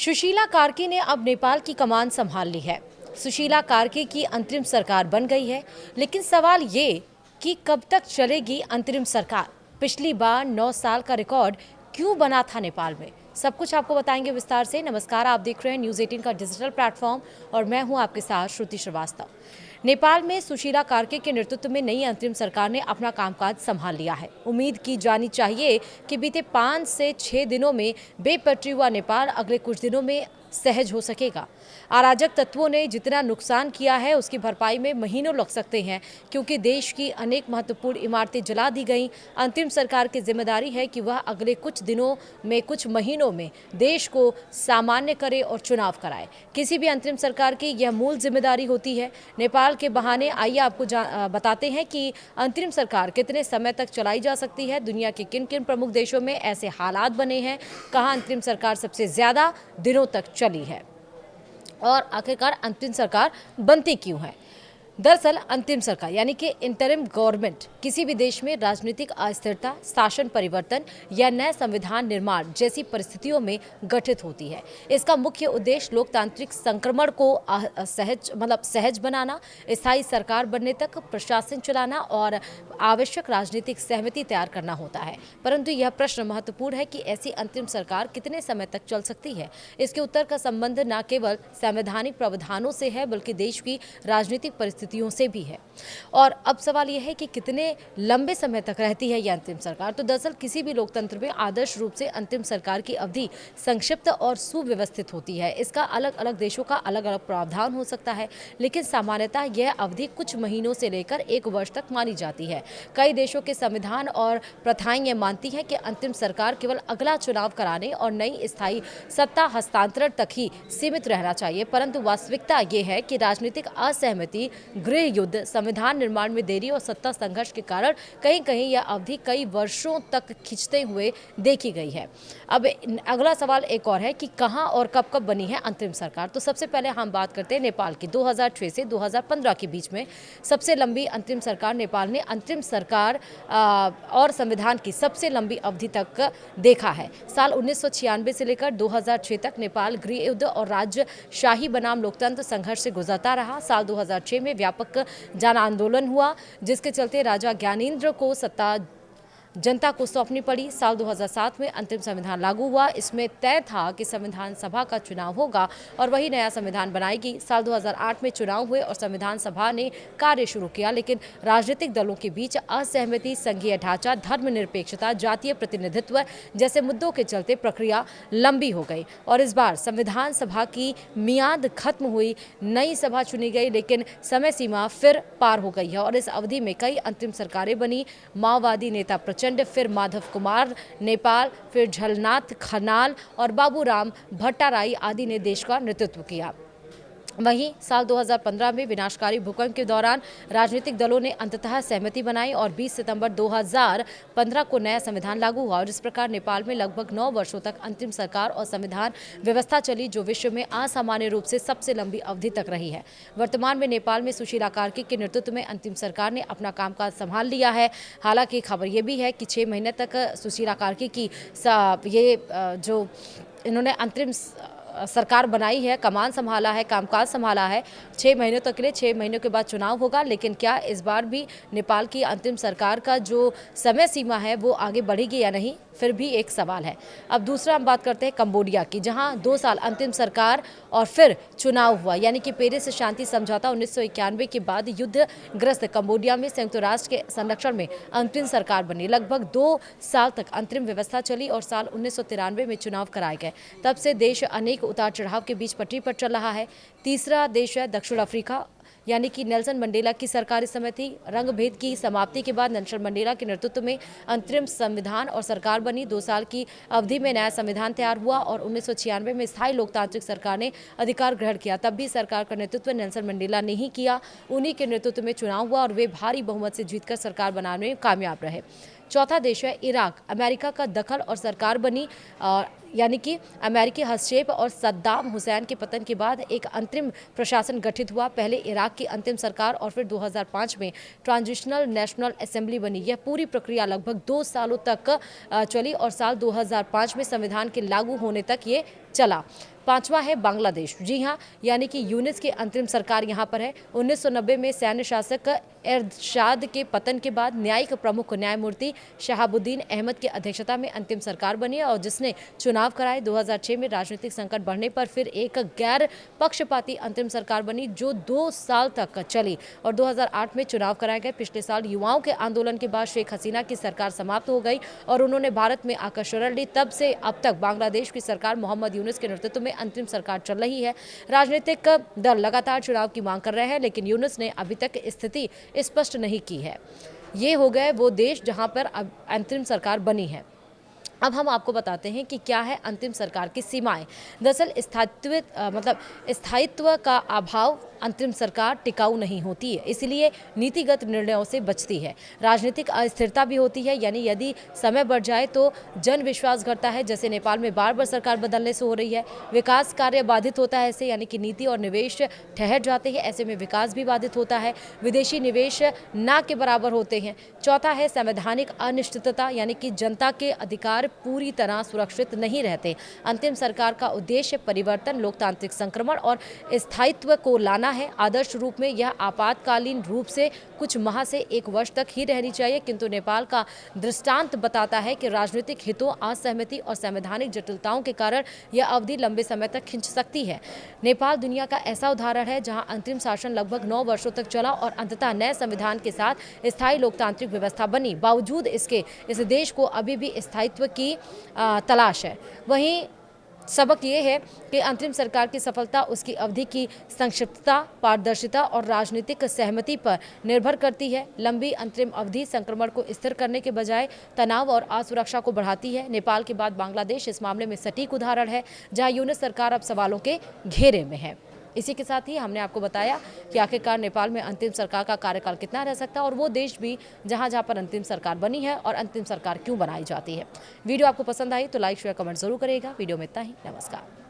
सुशीला कार्की ने अब नेपाल की कमान संभाल ली है। सुशीला कार्की की अंतरिम सरकार बन गई है, लेकिन सवाल ये कि कब तक चलेगी अंतरिम सरकार। पिछली बार 9 साल का रिकॉर्ड क्यों बना था नेपाल में, सब कुछ आपको बताएंगे विस्तार से। नमस्कार, आप देख रहे हैं न्यूज़ 18 का डिजिटल प्लेटफॉर्म और मैं हूं आपके साथ श्रुति श्रीवास्तव। नेपाल में सुशीला कार्की के नेतृत्व में नई अंतरिम सरकार ने अपना कामकाज संभाल लिया है। उम्मीद की जानी चाहिए कि बीते 5 से 6 दिनों में बेपटरी हुआ नेपाल अगले कुछ दिनों में सहज हो सकेगा। अराजक तत्वों ने जितना नुकसान किया है उसकी भरपाई में महीनों लग सकते हैं, क्योंकि देश की अनेक महत्वपूर्ण इमारतें जला दी गईं। अंतिम सरकार की जिम्मेदारी है कि वह अगले कुछ दिनों में, कुछ महीनों में देश को सामान्य करे और चुनाव कराए। किसी भी अंतरिम सरकार की यह मूल जिम्मेदारी होती है। नेपाल के बहाने आइए आपको बताते हैं कि अंतरिम सरकार कितने समय तक चलाई जा सकती है, दुनिया के किन किन प्रमुख देशों में ऐसे हालात बने हैं, कहाँ अंतरिम सरकार सबसे ज़्यादा दिनों तक चली है और आखिरकार अंतिम सरकार बनती क्यों है। दरअसल अंतिम सरकार यानी कि इंटरिम गवर्नमेंट किसी भी देश में राजनीतिक अस्थिरता, शासन परिवर्तन या नए संविधान निर्माण जैसी परिस्थितियों में गठित होती है। इसका मुख्य उद्देश्य लोकतांत्रिक संक्रमण को सहज बनाना, स्थायी सरकार बनने तक प्रशासन चलाना और आवश्यक राजनीतिक सहमति तैयार करना होता है। परंतु यह प्रश्न महत्वपूर्ण है कि ऐसी अंतिम सरकार कितने समय तक चल सकती है। इसके उत्तर का संबंध न केवल संवैधानिक प्रावधानों से है, बल्कि देश की राजनीतिक परिस्थितियों से भी है। और अब सवाल यह है कि कितने लंबे समय तक रहती है यह अंतिम सरकार। तो दरअसल किसी भी लोकतंत्र में आदर्श रूप से अंतिम सरकार की अवधि संक्षिप्त और सुव्यवस्थित होती है। इसका अलग अलग देशों का अलग अलग प्रावधान हो सकता है, लेकिन सामान्यतः यह अवधि कुछ महीनों से लेकर 1 वर्ष तक मानी जाती है। कई देशों के संविधान और प्रथाएं यह मानती हैं कि अंतिम सरकार केवल अगला चुनाव कराने और नई स्थायी सत्ता हस्तांतरण तक ही सीमित रहना चाहिए। परंतु वास्तविकता यह है कि राजनीतिक असहमति, गृह युद्ध, संविधान निर्माण में देरी और सत्ता संघर्ष के कारण कहीं कहीं यह अवधि कई वर्षों तक खिंचते हुए देखी गई है। अब अगला सवाल एक और है कि कहां और कब कब बनी है अंतरिम सरकार। तो सबसे पहले हम बात करते हैं नेपाल की। 2006 से 2015 के बीच में सबसे लंबी अंतरिम सरकार नेपाल ने अंतरिम सरकार और संविधान की सबसे लंबी अवधि तक देखा है। साल 1996 से लेकर 2006 तक नेपाल गृह युद्ध और राजशाही बनाम लोकतंत्र संघर्ष से गुजरता रहा। साल 2006 में व्यापक जन आंदोलन हुआ, जिसके चलते राजा ज्ञानेंद्र को सत्ता जनता को सौंपनी पड़ी। साल 2007 में अंतिम संविधान लागू हुआ। इसमें तय था कि संविधान सभा का चुनाव होगा और वही नया संविधान बनाएगी। साल 2008 में चुनाव हुए और संविधान सभा ने कार्य शुरू किया, लेकिन राजनीतिक दलों के बीच असहमति, संघीय ढांचा, धर्मनिरपेक्षता, जातीय प्रतिनिधित्व जैसे मुद्दों के चलते प्रक्रिया लंबी हो गई और इस बार संविधान सभा की मियाद खत्म हुई, नई सभा चुनी गई, लेकिन समय सीमा फिर पार हो गई है और इस अवधि में कई अंतिम सरकारें बनी। माओवादी नेता फिर माधव कुमार नेपाल, फिर झलनाथ खनाल और बाबूराम भट्टाराई आदि ने देश का नेतृत्व किया। वहीं साल 2015 में विनाशकारी भूकंप के दौरान राजनीतिक दलों ने अंततः सहमति बनाई और 20 सितंबर 2015 को नया संविधान लागू हुआ और इस प्रकार नेपाल में लगभग 9 वर्षों तक अंतिम सरकार और संविधान व्यवस्था चली, जो विश्व में असामान्य रूप से सबसे लंबी अवधि तक रही है। वर्तमान में नेपाल में सुशीला कार्की के नेतृत्व में अंतिम सरकार ने अपना कामकाज संभाल लिया है। हालांकि खबर यह भी है कि 6 महीने तक सुशीला कार्की की जो इन्होंने अंतरिम सरकार बनाई है, कमान संभाला है, कामकाज संभाला है 6 महीनों तक के लिए। 6 महीनों के बाद चुनाव होगा, लेकिन क्या इस बार भी नेपाल की अंतिम सरकार का जो समय सीमा है वो आगे बढ़ेगी या नहीं, फिर भी एक सवाल है। अब दूसरा हम बात करते हैं कंबोडिया की, जहां 2 साल अंतिम सरकार और फिर चुनाव हुआ, यानी कि पेरिस शांति समझौता 1991 के बाद युद्धग्रस्त कंबोडिया में संयुक्त राष्ट्र के संरक्षण में अंतिम सरकार बनी। लगभग 2 साल तक अंतरिम व्यवस्था चली और साल 1993 में चुनाव कराए गए। तब से देश अनेक उतार चढ़ाव के बीच पटरी पर चल रहा है। तीसरा देश है दक्षिण अफ्रीका, यानी कि नेल्सन मंडेला की सरकार इस समय थी। रंग भेद की समाप्ति के बाद नेल्सन मंडेला के नेतृत्व में अंतरिम संविधान और सरकार बनी। 2 साल की अवधि में नया संविधान तैयार हुआ और 1996 में स्थायी लोकतांत्रिक सरकार ने अधिकार ग्रहण किया। तब भी सरकार का नेतृत्व नेल्सन मंडेला ने ही किया। उन्हीं के नेतृत्व में चुनाव हुआ और वे भारी बहुमत से जीतकर सरकार बनाने में कामयाब रहे। चौथा देश है इराक। अमेरिका का दखल और सरकार बनी, यानी कि अमेरिकी हस्तक्षेप और सद्दाम हुसैन के पतन के बाद एक अंतरिम प्रशासन गठित हुआ। पहले इराक की अंतिम सरकार और फिर 2005 में ट्रांजिशनल नेशनल असेंबली बनी। यह पूरी प्रक्रिया लगभग 2 सालों तक चली और साल 2005 में संविधान के लागू होने तक ये चला। पांचवा है बांग्लादेश। जी हाँ, यानी कि यूनिस की अंतरिम सरकार यहाँ पर है। 1990 में सैन्य शासक एरशाद के पतन के बाद न्यायिक प्रमुख न्यायमूर्ति शहाबुद्दीन अहमद की अध्यक्षता में अंतिम सरकार बनी और जिसने चुनाव कराए। 2006 में राजनीतिक संकट बढ़ने पर फिर एक गैर पक्षपाती अंतरिम सरकार बनी जो 2 साल तक चली और 2008 में चुनाव कराए गए। पिछले साल युवाओं के आंदोलन के बाद शेख हसीना की सरकार समाप्त हो गई और उन्होंने भारत में आकर शरण ली। तब से अब तक बांग्लादेश की सरकार मोहम्मद यूनुस के नेतृत्व में अंतरिम सरकार चल रही है। राजनीतिक दल लगातार चुनाव की मांग कर रहे हैं, लेकिन यूनुस ने अभी तक स्थिति स्पष्ट नहीं की है। ये हो गए वो देश जहां पर अब अंतरिम सरकार बनी है। अब हम आपको बताते हैं कि क्या है अंतिम सरकार की सीमाएं। दरअसल स्थायित्व का अभाव अंतरिम सरकार टिकाऊ नहीं होती है, इसलिए नीतिगत निर्णयों से बचती है। राजनीतिक अस्थिरता भी होती है, यानी यदि समय बढ़ जाए तो जन विश्वास घटता है, जैसे नेपाल में बार बार सरकार बदलने से हो रही है। विकास कार्य बाधित होता है ऐसे, यानी कि नीति और निवेश ठहर जाते हैं, ऐसे में विकास भी बाधित होता है। विदेशी निवेश ना के बराबर होते हैं। चौथा है संवैधानिक अनिश्चितता, यानी कि जनता के अधिकार पूरी तरह सुरक्षित नहीं रहते। अंतिम सरकार का उद्देश्य परिवर्तन, लोकतांत्रिक संक्रमण और स्थायित्व को लाना है। आदर्श रूप में यह आपातकालीन रूप से कुछ माह से 1 वर्ष तक ही रहनी चाहिए, किंतु नेपाल का दृष्टांत बताता है कि राजनीतिक हितों, असहमति और संवैधानिक जटिलताओं के कारण यह अवधि लंबे समय तक खिंच सकती है। नेपाल दुनिया का ऐसा उदाहरण है जहां अंतरिम शासन लगभग 9 वर्षों तक चला और अंततः नए संविधान के साथ स्थायी लोकतांत्रिक व्यवस्था बनी। बावजूद इसके इस देश को अभी भी स्थायित्व की तलाश है। वहीं सबक ये है कि अंतरिम सरकार की सफलता उसकी अवधि की संक्षिप्तता, पारदर्शिता और राजनीतिक सहमति पर निर्भर करती है। लंबी अंतरिम अवधि संक्रमण को स्थिर करने के बजाय तनाव और असुरक्षा को बढ़ाती है। नेपाल के बाद बांग्लादेश इस मामले में सटीक उदाहरण है, जहां यूनुस सरकार अब सवालों के घेरे में है। इसी के साथ ही हमने आपको बताया कि आखिरकार नेपाल में अंतिम सरकार का कार्यकाल कितना रह सकता है और वो देश भी जहां पर अंतिम सरकार बनी है और अंतिम सरकार क्यों बनाई जाती है। वीडियो आपको पसंद आई तो लाइक, शेयर, कमेंट जरूर करेगा। वीडियो में इतना ही। नमस्कार।